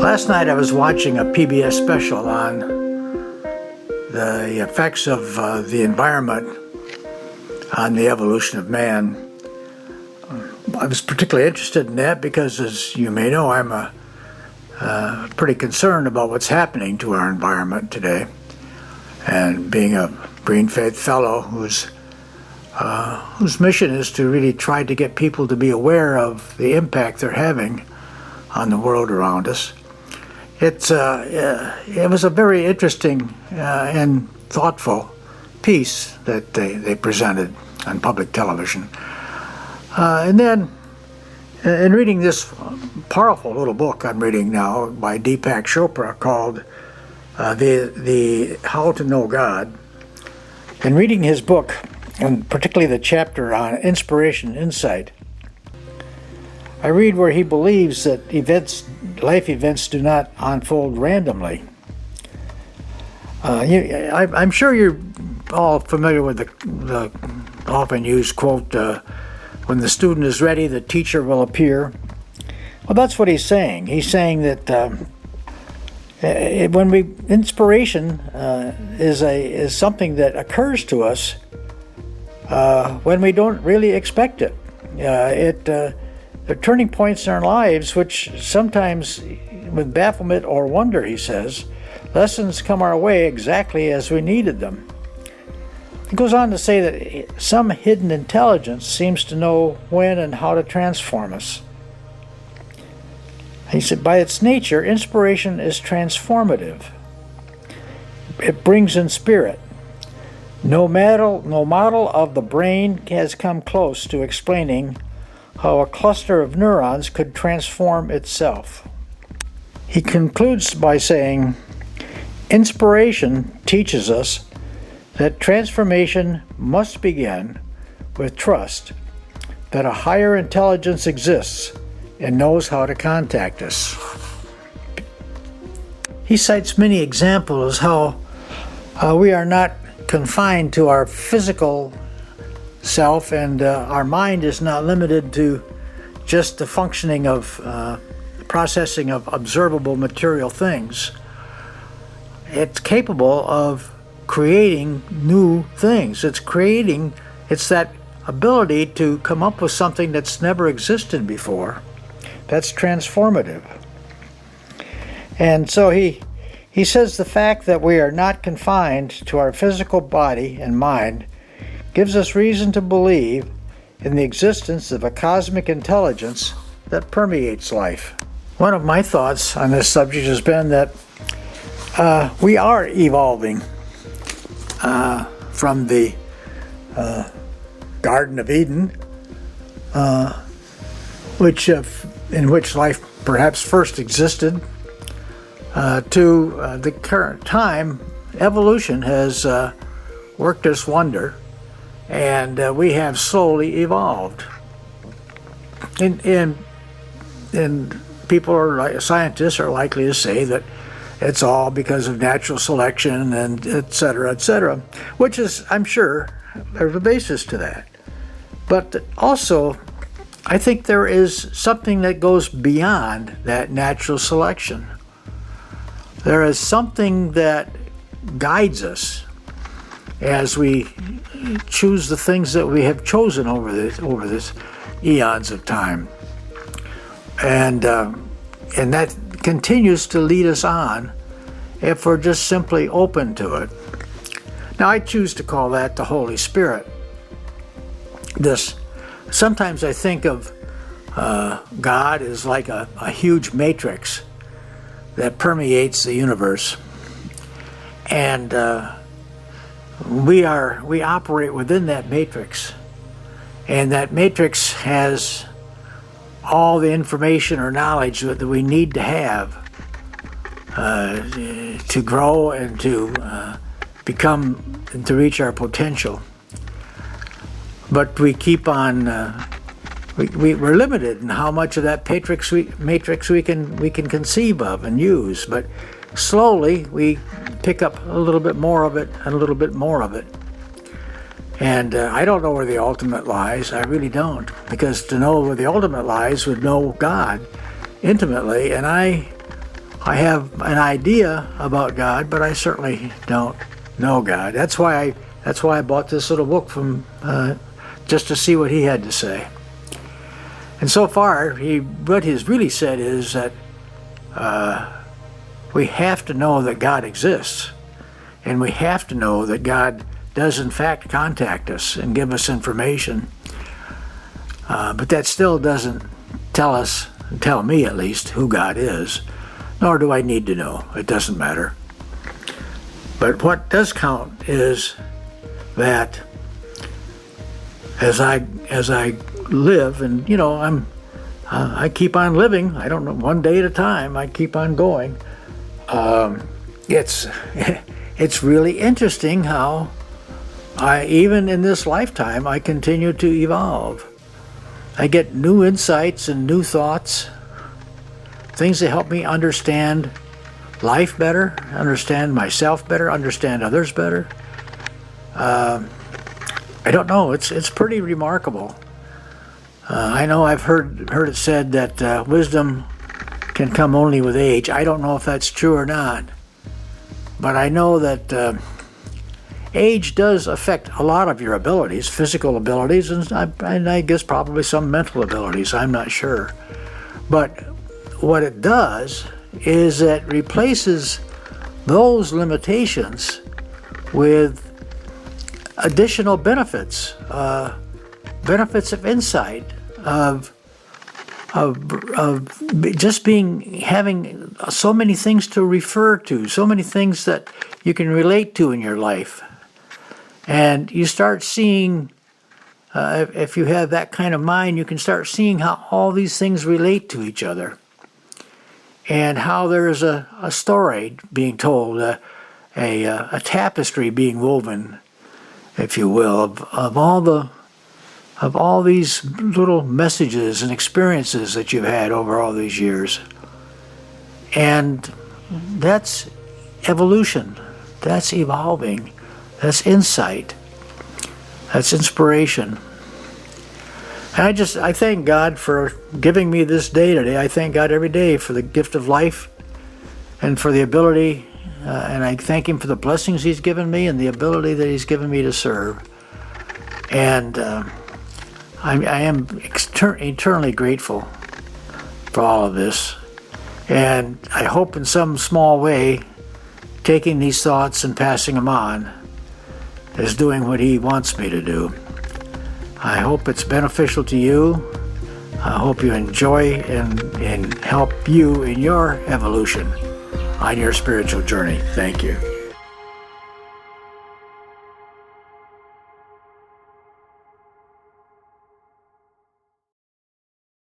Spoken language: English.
Last night I was watching a PBS special on the effects of the environment on the evolution of man. I was particularly interested in that because, as you may know, I'm pretty concerned about what's happening to our environment today. And being a Green Faith Fellow whose mission is to really try to get people to be aware of the impact they're having on the world around us. It was a very interesting and thoughtful piece that they presented on public television. And then, in reading this powerful little book I'm reading now by Deepak Chopra called the How to Know God, and reading his book, and particularly the chapter on inspiration, insight, I read where he believes that life events do not unfold randomly. I'm sure you're all familiar with the often used quote, when the student is ready, the teacher will appear. Well, that's what he's saying. He's saying that inspiration is something that occurs to us when we don't really expect it. They're turning points in our lives, which sometimes, with bafflement or wonder, he says, lessons come our way exactly as we needed them. He goes on to say that some hidden intelligence seems to know when and how to transform us. He said, by its nature, inspiration is transformative. It brings in spirit. No model of the brain has come close to explaining how a cluster of neurons could transform itself. He concludes by saying, inspiration teaches us that transformation must begin with trust that a higher intelligence exists and knows how to contact us. He cites many examples how we are not confined to our physical self, and our mind is not limited to just the functioning of processing of observable material things. It's capable of creating new things. It's that ability to come up with something that's never existed before. That's transformative. And so he says the fact that we are not confined to our physical body and mind gives us reason to believe in the existence of a cosmic intelligence that permeates life. One of my thoughts on this subject has been that we are evolving from the Garden of Eden, in which life perhaps first existed, to the current time. Evolution has worked its wonder, and we have slowly evolved. And scientists are likely to say that it's all because of natural selection and et cetera, which is, I'm sure, there's a basis to that. But also, I think there is something that goes beyond that natural selection. There is something that guides us as we choose the things that we have chosen over this eons of time, and that continues to lead us on if we're just simply open to it. Now, I choose to call that the Holy Spirit. Sometimes I think of God as like a huge matrix that permeates the universe, and we operate within that matrix, and that matrix has all the information or knowledge that we need to have to grow and to become and to reach our potential. But we keep on we're limited in how much of that matrix we can conceive of and use, but slowly we pick up a little bit more of it and a little bit more of it. And I don't know where the ultimate lies. I really don't, because to know where the ultimate lies would know God intimately, and I I have an idea about God, but I certainly don't know God. That's why I bought this little book from just to see what he had to say. And so far, what he's really said is that we have to know that God exists, and we have to know that God does in fact contact us and give us information. But that still doesn't tell me at least, who God is, nor do I need to know. It doesn't matter. But what does count is that as I live, and I keep on living. I don't know, one day at a time. I keep on going. It's really interesting how even in this lifetime, I continue to evolve. I get new insights and new thoughts, things that help me understand life better, understand myself better, understand others better. I don't know. It's pretty remarkable. I know I've heard it said that wisdom can come only with age. I don't know if that's true or not, but I know that age does affect a lot of your abilities, physical abilities, and I guess probably some mental abilities. I'm not sure. But what it does is it replaces those limitations with additional benefits, benefits of insight, of just having so many things to refer to, so many things that you can relate to in your life. And you start seeing, if you have that kind of mind, you can start seeing how all these things relate to each other, and how there is a story being told, a tapestry being woven, if you will, of all these little messages and experiences that you've had over all these years. And that's evolution. That's evolving. That's insight. That's inspiration. And I thank God for giving me this day today. I thank God every day for the gift of life and for the ability, and I thank Him for the blessings He's given me and the ability that He's given me to serve. And I am eternally grateful for all of this. And I hope in some small way, taking these thoughts and passing them on is doing what He wants me to do. I hope it's beneficial to you. I hope you enjoy and help you in your evolution on your spiritual journey. Thank you.